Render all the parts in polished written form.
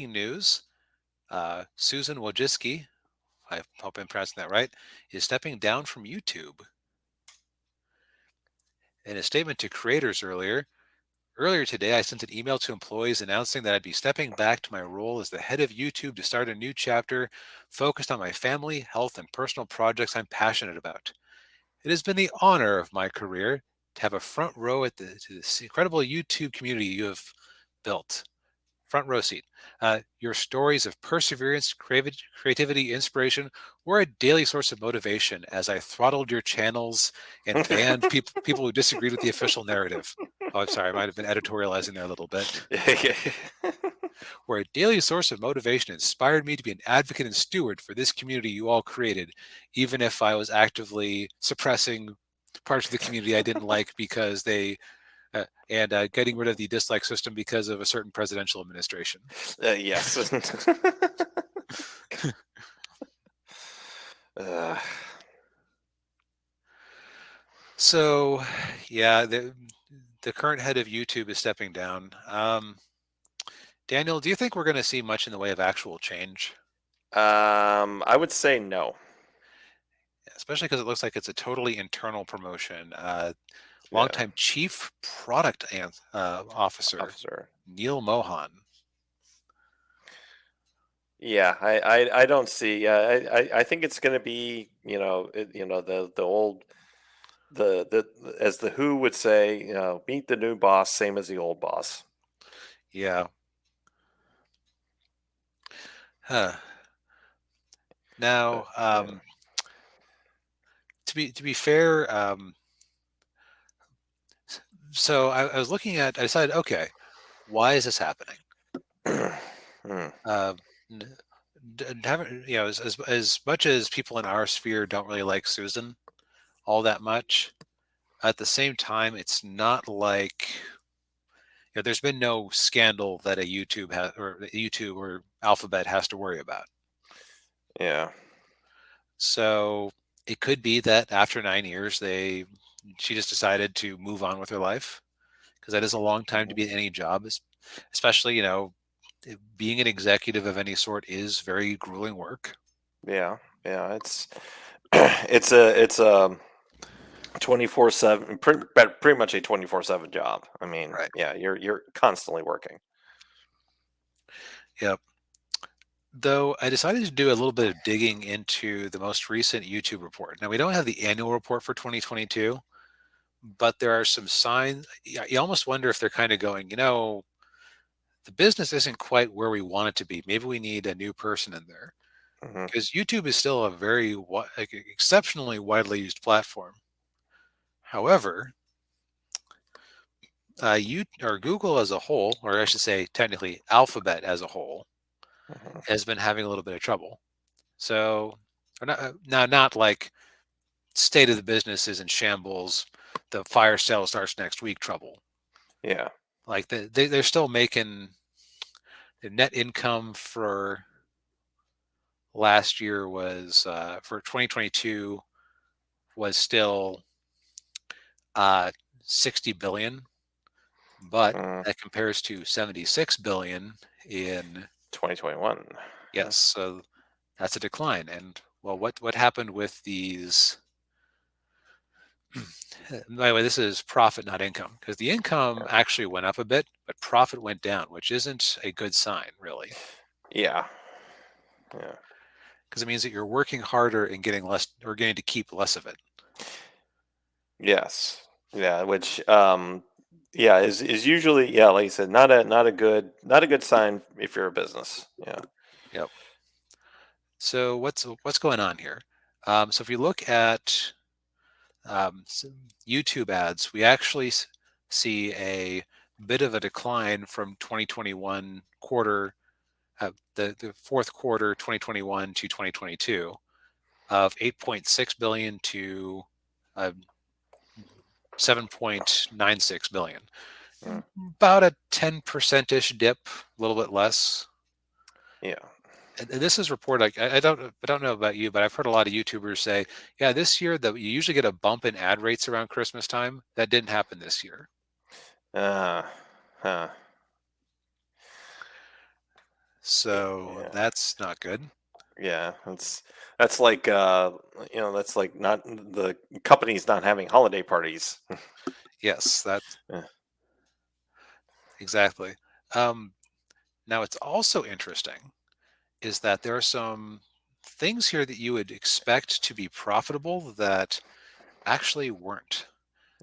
News, Susan Wojiciciki, I hope I'm pronouncing that right, is stepping down from YouTube. In a statement to creators earlier today, I sent an email to employees announcing that I'd be stepping back to my role as the head of YouTube to start a new chapter focused on my family, health, and personal projects I'm passionate about. It has been the honor of my career to have a front row to this incredible YouTube community you have built. Front row seat. Your stories of perseverance, creativity, inspiration were a daily source of motivation as I throttled your channels and banned people who disagreed with the official narrative. Oh, I'm sorry, I might have been editorializing there a little bit. Were a daily source of motivation inspired me to be an advocate and steward for this community you all created, even if I was actively suppressing parts of the community I didn't like because and getting rid of the dislike system because of a certain presidential administration. Yes. So, yeah, the current head of YouTube is stepping down. Daniel, do you think we're going to see much in the way of actual change? I would say no. Especially because it looks like it's a totally internal promotion. Yeah, Longtime Chief Product Officer officer. Neil Mohan. Yeah, I don't see. I think it's going to be the old the as the Who would say, meet the new boss, same as the old boss. Yeah. Huh. Now, Yeah. to be fair, so I was looking at. I decided, okay, why is this happening? Hmm. Uh, n- haven't as much as people in our sphere don't really like Susan all that much. At the same time, it's not like there's been no scandal that a YouTube or Alphabet has to worry about. Yeah. So it could be that after 9 years, she just decided to move on with her life because that is a long time to be in any job, especially being an executive of any sort is very grueling work. Yeah. Yeah. It's it's a 24/7, pretty much a 24/7 job. I mean, Right. yeah, you're constantly working. Yep. Though I decided to do a little bit of digging into the most recent YouTube report. Now, we don't have the annual report for 2022, but there are some signs. You almost wonder if they're kind of going, the business isn't quite where we want it to be. Maybe we need a new person in there Hmm. because YouTube is still a very exceptionally widely used platform. However, you or Google as a whole, or I should say technically Alphabet as a whole, Hmm. has been having a little bit of trouble. So, now not like state of the business is in shambles. The fire sale starts next week. Trouble. Yeah. Like they're still making the net income for last year was for 2022 was still uh, 60 billion, but Mm, that compares to 76 billion in 2021. yes. So that's a decline. And well, what happened with these? By the way, this is profit, not income, because the income actually went up a bit, but profit went down, which isn't a good sign, really, Yeah. Yeah. because it means that you're working harder and getting less, or getting to keep less of it. Yes. Yeah, which yeah, is usually, yeah, like you said, not a good sign if you're a business. Yeah. Yep. So what's going on here? So if you look at some YouTube ads, we actually see a bit of a decline from 2021 quarter, the fourth quarter 2021 to 2022 of 8.6 billion to uh, 7.96 billion. Mm, About a 10% ish dip, a little bit less. yeah. And this is reported. Like, I don't know about you, but I've heard a lot of YouTubers say, yeah, this year that you usually get a bump in ad rates around Christmas time. That didn't happen this year. Uh, huh. So Yeah. that's not good. Yeah, that's like that's like not the company's not having holiday parties. Yes, that's Yeah. exactly. Um, Now, it's also interesting is that there are some things here that you would expect to be profitable that actually weren't.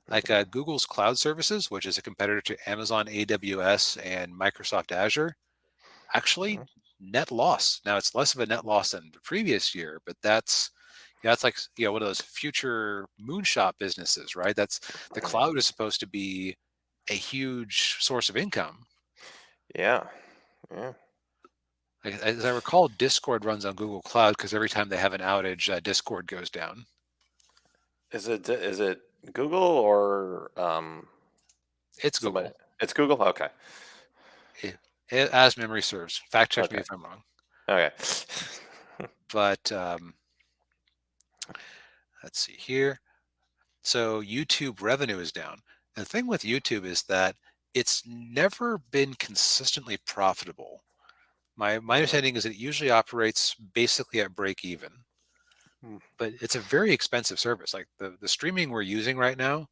Like Google's cloud services, which is a competitor to Amazon AWS and Microsoft Azure, actually Mhm. net loss. Now it's less of a net loss than the previous year, but that's yeah, it's like one of those future moonshot businesses, right? That's the cloud is supposed to be a huge source of income. Yeah. Yeah. As I recall, Discord runs on Google Cloud because every time they have an outage, Discord goes down. Is it Google or It's somebody? Google, It's Google. Okay. I- as memory serves. Fact check me Okay. if I'm wrong. Okay. But let's see here. So YouTube revenue is down. The thing with YouTube is that it's never been consistently profitable. My Mm, understanding is it usually operates basically at break even, mm, but it's a very expensive service. Like the streaming we're using right now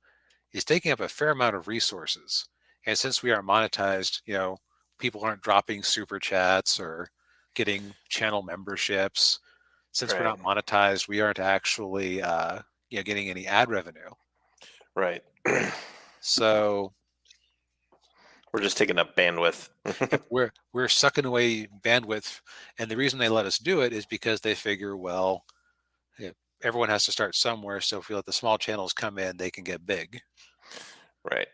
is taking up a fair amount of resources. And since we aren't monetized, people aren't dropping super chats or getting channel memberships. Since we're right. not monetized, we aren't actually getting any ad revenue. Right. So We're just taking up bandwidth. yep, we're sucking away bandwidth, and the reason they let us do it is because they figure, well, yeah, everyone has to start somewhere. So if we let the small channels come in, they can get big. Right.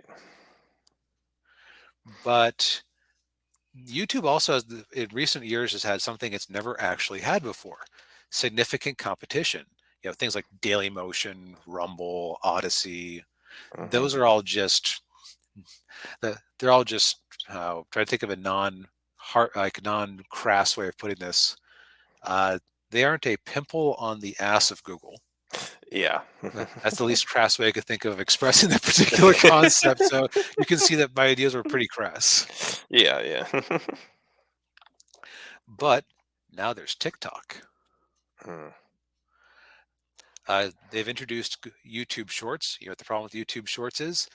But YouTube also has, in recent years, has had something it's never actually had before: significant competition. Things like Daily Motion, Rumble, Odyssey. Hmm. Those are all just they're all just try to think of a non crass way of putting this. Uh, they aren't a pimple on the ass of Google. Yeah. That's the least crass way I could think of expressing that particular concept. So you can see that my ideas were pretty crass. Yeah. Yeah. But now there's TikTok. Mm. They've introduced YouTube Shorts. You know what the problem with YouTube Shorts is?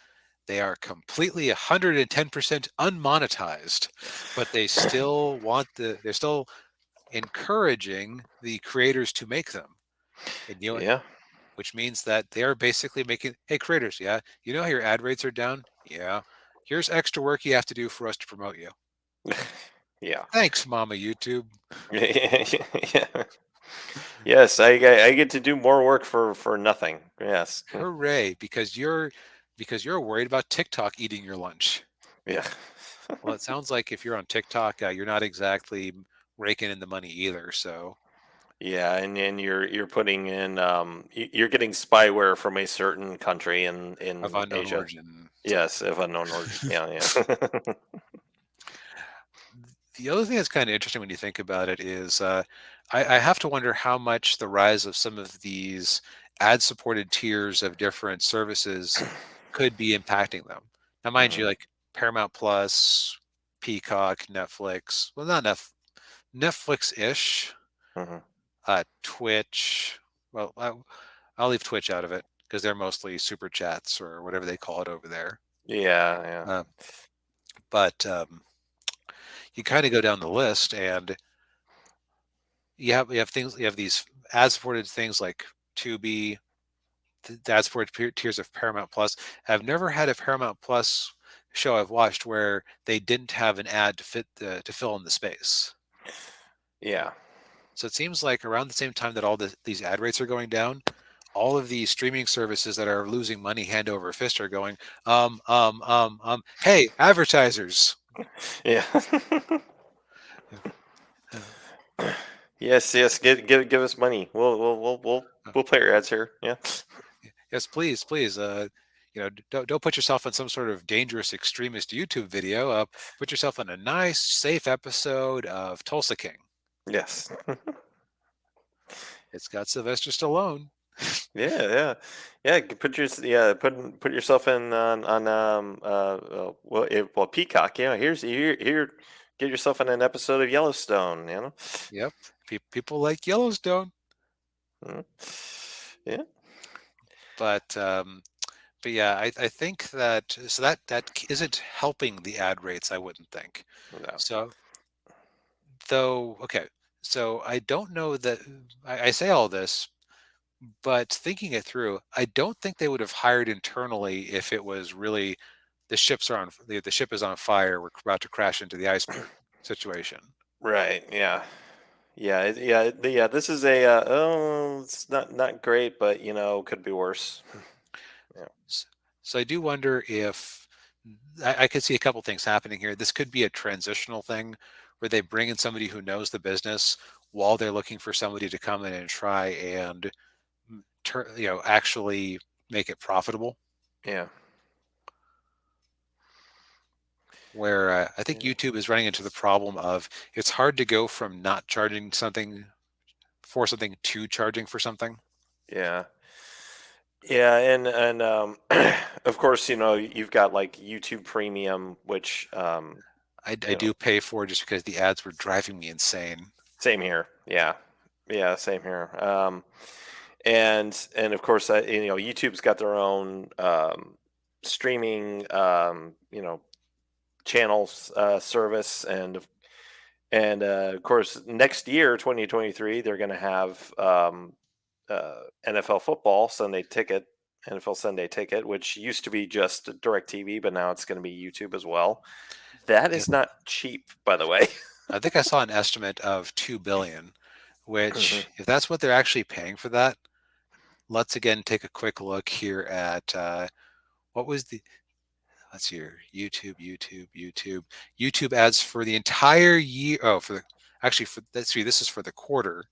They are completely 110% unmonetized, but they're still encouraging the creators to make them. And Yeah. which means that they are basically making, hey, creators, yeah, you know how your ad rates are down? Yeah. Here's extra work you have to do for us to promote you. Yeah. Thanks, Mama YouTube. Yeah. Yes, I get to do more work for nothing. Yes. Hooray, because you're worried about TikTok eating your lunch. Yeah. Well, it sounds like if you're on TikTok, you're not exactly raking in the money either. So Yeah, and then you're putting in you're getting spyware from a certain country of in unknown Asia. origin. Yes, of unknown origin. Yeah, yeah. The other thing that's kind of interesting when you think about it is I have to wonder how much the rise of some of these ad-supported tiers of different services could be impacting them. Now, mind you, Hmm. like Paramount Plus, Peacock, Netflix, well, not Netflix-ish, Hmm. Twitch. Well, I'll leave Twitch out of it because they're mostly super chats or whatever they call it over there. Yeah, yeah. Uh, but you kind of go down the list, and you have these ad-supported things like Tubi, the ad-supported tiers of Paramount Plus. I've never had a Paramount Plus show I've watched where they didn't have an ad to fill in the space. Yeah. So it seems like around the same time that these ad rates are going down, all of these streaming services that are losing money hand over fist are going, hey, advertisers. Yeah. Uh, Yes, yes. Give us money. uh, We'll play your ads here. Yeah. yes, please, please. Don't put yourself in some sort of dangerous extremist YouTube video. Put yourself in a nice, safe episode of Tulsa King. Yes. It's got Sylvester Stallone. Yeah, yeah, yeah. Put yourself in on well Peacock. Yeah, here get yourself in an episode of Yellowstone. Yep. People like Yellowstone, Mhm. Yeah, but yeah, I think that so that isn't helping the ad rates. I wouldn't think. no, So though, okay. So I don't know that I say all this, but thinking it through, I don't think they would have hired internally if it was really the ship is on fire. We're about to crash into the iceberg situation. right, yeah, yeah. This is it's not great, but could be worse. Yeah, S- So I do wonder if I could see a couple things happening here. This could be a transitional thing where they bring in somebody who knows the business while they're looking for somebody to come in and try and actually make it profitable. yeah, Where I think yeah, YouTube is running into the problem of it's hard to go from not charging something for something to charging for something. yeah. Yeah, and of course, you've got like YouTube Premium, which I you know, do pay for just because the ads were driving me insane. same here. Yeah, yeah, same here. And of course, YouTube's got their own streaming, channels service, and of course, next year, 2023, they're going to have NFL football Sunday ticket. NFL Sunday ticket, which used to be just DirecTV, but now it's going to be YouTube as well. That Yeah, is not cheap, by the way. I think I saw an estimate of 2 billion, Hmm. which if that's what they're actually paying for that, let's again take a quick look here at what was the let's see here YouTube ads for the entire year. Oh, for the actually for let's see, this is for the quarter.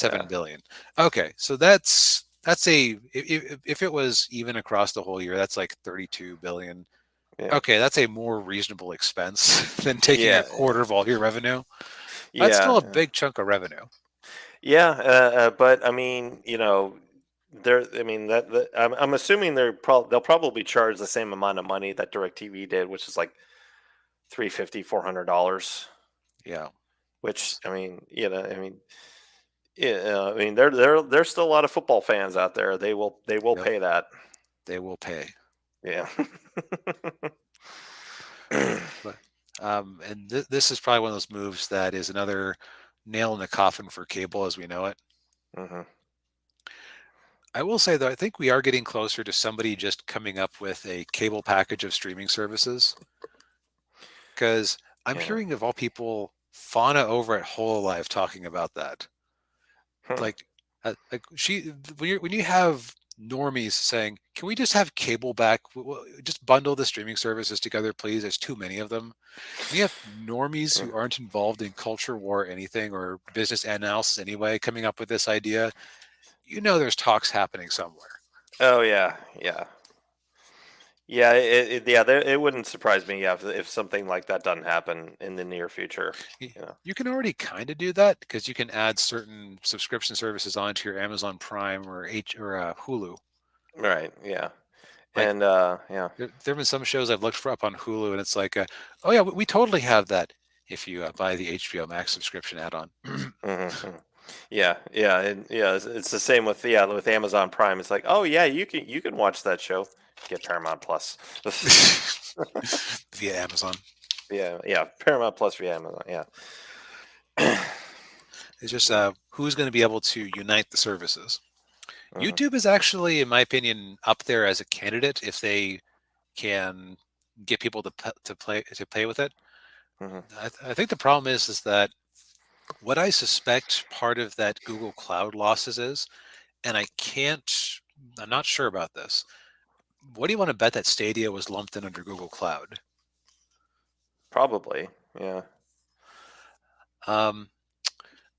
Yeah, 7 billion. Okay, so that's a if it was even across the whole year, that's like 32 billion. yeah, Okay, that's a more reasonable expense than taking a yeah, quarter of all your revenue. That's still a yeah. big chunk of revenue. Yeah, but I mean, they're. I mean I'm assuming they'll probably charge the same amount of money that DirecTV did, which is like 350, $400. Yeah. Which I mean, yeah, I mean, there's still a lot of football fans out there. They will Yep. pay that. They will pay. Yeah. But and this is probably one of those moves that is another nail in the coffin for cable as we know it. Hmm. I will say though, I think we are getting closer to somebody just coming up with a cable package of streaming services. Because I'm Yeah. hearing of all people Fauna over at Hololive talking about that. Hmm. Like, when you have normies saying, "Can we just have cable back? Just bundle the streaming services together, please." There's too many of them. When you have normies Yeah. who aren't involved in culture war or anything or business analysis anyway, coming up with this idea, there's talks happening somewhere. Oh yeah, yeah, yeah. It wouldn't surprise me, yeah, if something like that doesn't happen in the near future. Y- You know. You can already kind of do that because you can add certain subscription services onto your Amazon Prime or Hulu. Right. Yeah. Like And yeah. there have been some shows I've looked for up on Hulu, and it's like, oh yeah, we totally have that if you buy the HBO Max subscription add-on. Hmm. Yeah, yeah, and yeah. It's the same with Amazon Prime. It's like, oh yeah, you can watch that show. Get Paramount Plus. Via Amazon. Yeah, yeah. Paramount Plus via Amazon. Yeah. It's just who's going to be able to unite the services. Hmm. YouTube is actually, in my opinion, up there as a candidate if they can get people to play with it. Hmm. I think the problem is that what I suspect part of that Google Cloud losses is, and I'm not sure about this. What do you want to bet that Stadia was lumped in under Google Cloud? Probably. Yeah. Um,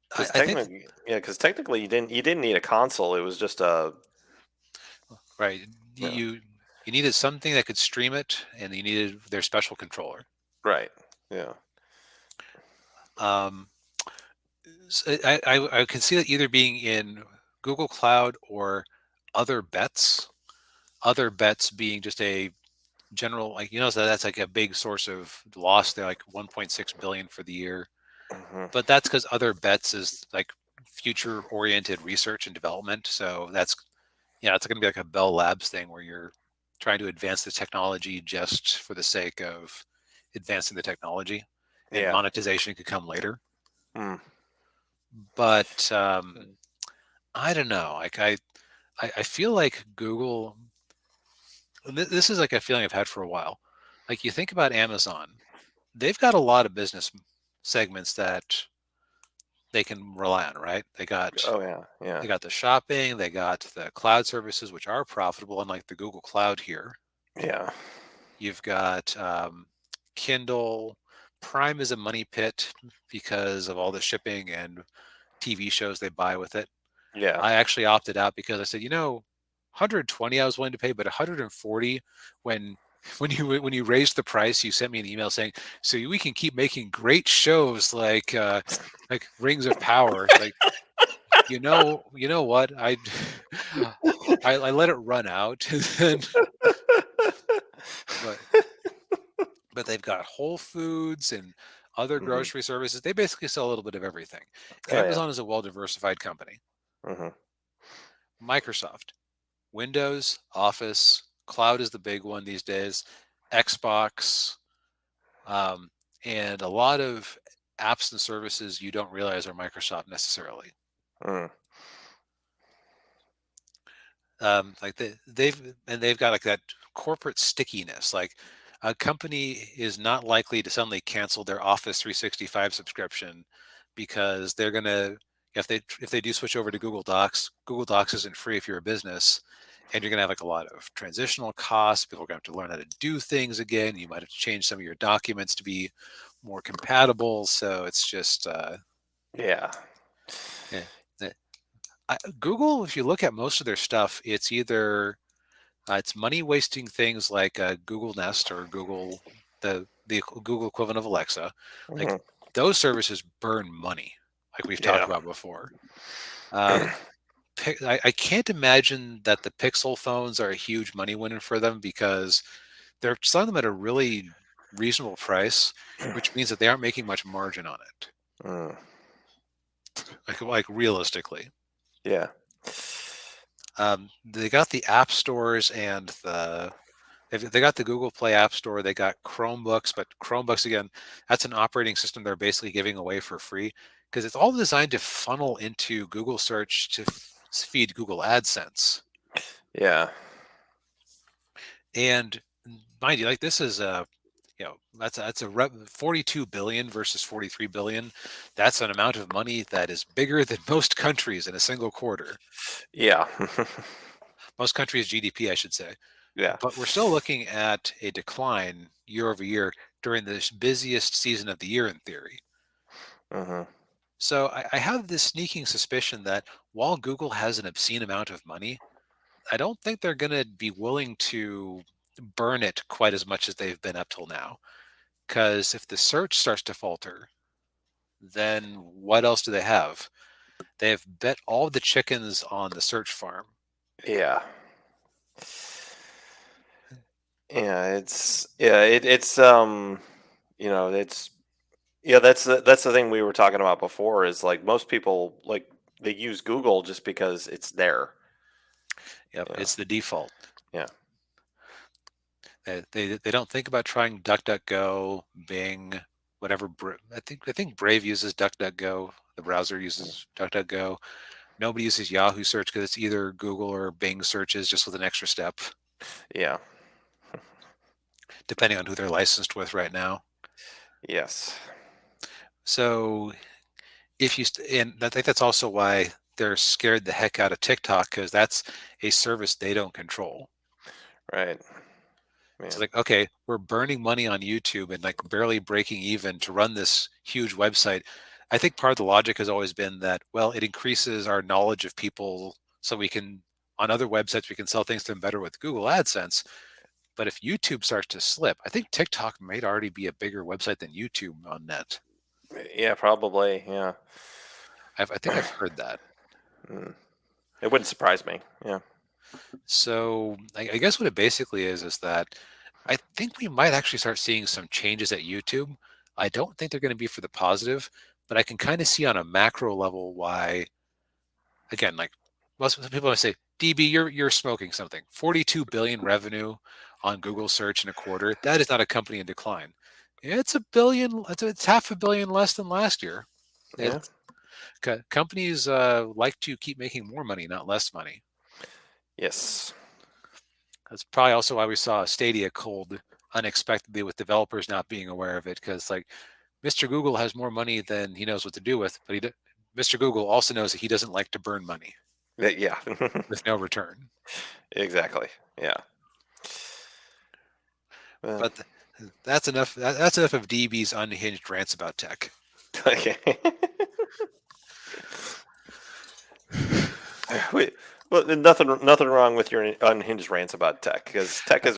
Because I think technically, yeah, because technically you didn't need a console. It was just a right. yeah. You needed something that could stream it, and you needed their special controller. Right. Yeah. Um, I can see that either being in Google Cloud or other bets. Other bets being just a general, like, so that's like a big source of loss. They're like 1.6 billion for the year, Mhm. but that's because other bets is like future oriented research and development. So that's, it's going to be like a Bell Labs thing where you're trying to advance the technology just for the sake of advancing the technology, and Yeah. monetization could come later. Mm. But I don't know. Like I feel like Google. This is like a feeling I've had for a while. Like you think about Amazon, they've got a lot of business segments that they can rely on, right? Oh yeah. Yeah. They got the shopping, they got the cloud services, which are profitable, unlike the Google Cloud here. Yeah. You've got Kindle. Prime is a money pit because of all the shipping and TV shows they buy with it. Yeah. I actually opted out because I said, 120 I was willing to pay, but 140 when when you raised the price, you sent me an email saying, so we can keep making great shows like Rings of Power. It's like, you know what? I let it run out, and then but but they've got Whole Foods and other Mhm. grocery services. They basically sell a little bit of everything. Oh yeah. Amazon is a well diversified company. Mhm. Microsoft, Windows, Office, cloud is the big one these days, Xbox, um, and a lot of apps and services you don't realize are Microsoft necessarily. Mm. Like they've got like that corporate stickiness. Like a company is not likely to suddenly cancel their Office 365 subscription because they're gonna if they do switch over to Google Docs. Google Docs isn't free if you're a business, and you're gonna have like a lot of transitional costs. People are gonna have to learn how to do things again. You might have to change some of your documents to be more compatible. So it's just Yeah. yeah. Google, if you look at most of their stuff, it's money wasting things like Google Nest or the Google equivalent of Alexa. Like Mhm. those services burn money, like we've talked Yeah. about before. Um, I can't imagine that the Pixel phones are a huge money winner for them because they're selling them at a really reasonable price, which means that they aren't making much margin on it. Mm. Like realistically. Yeah. They got the app stores and they got the Google Play App Store. They got Chromebooks, but Chromebooks again, that's an operating system they're basically giving away for free because it's all designed to funnel into Google search to feed Google AdSense. Yeah. And mind you, like this is that's a 42 billion versus 43 billion. That's an amount of money that is bigger than most countries in a single quarter. Yeah. Most countries' GDP, I should say. Yeah. But we're still looking at a decline year over year during the busiest season of the year in theory. Mhm. So I have this sneaking suspicion that while Google has an obscene amount of money, I don't think they're going to be willing to burn it quite as much as they've been up till now. Because if the search starts to falter, then what else do they have? They have bet all the chickens on the search farm. Yeah. It's it's yeah, that's the thing we were talking about before is like most people like they use Google just because it's there. Yep, You know. it's the default. Yeah. They don't think about trying DuckDuckGo, Bing, whatever. I think Brave uses DuckDuckGo. The browser uses DuckDuckGo. Nobody uses Yahoo search because it's either Google or Bing searches, just with an extra step, Yeah. depending on who they're licensed with right now. Yes. So if you and I think that's also why they're scared the heck out of TikTok because that's a service they don't control. Right. It's Yeah. like, okay, we're burning money on YouTube and like barely breaking even to run this huge website. I think part of the logic has always been that, well, it increases our knowledge of people so we can, on other websites, we can sell things to them better with Google AdSense. But if YouTube starts to slip, I think TikTok might already be a bigger website than YouTube on net. Yeah, probably. Yeah. I think I've heard that. Mm. It wouldn't surprise me. Yeah. So I guess what it basically is that I think we might actually start seeing some changes at YouTube. I don't think they're going to be for the positive, but I can kind of see on a macro level why. Again, like most people always say, DB, you're smoking something. 42 billion revenue on Google search in a quarter. That is not a company in decline. It's a billion. It's half a billion less than last year. Yeah. It's companies like to keep making more money, not less money. Yes. That's probably also why we saw Stadia cold unexpectedly with developers not being aware of it. Because like Mr. Google has more money than he knows what to do with, but Mr. Google also knows that he doesn't like to burn money Yeah. with no return. Exactly. Yeah. Uh, But that's enough. That's enough of DB's unhinged rants about tech. okay. Wait, well, nothing wrong with your unhinged rants about tech because tech is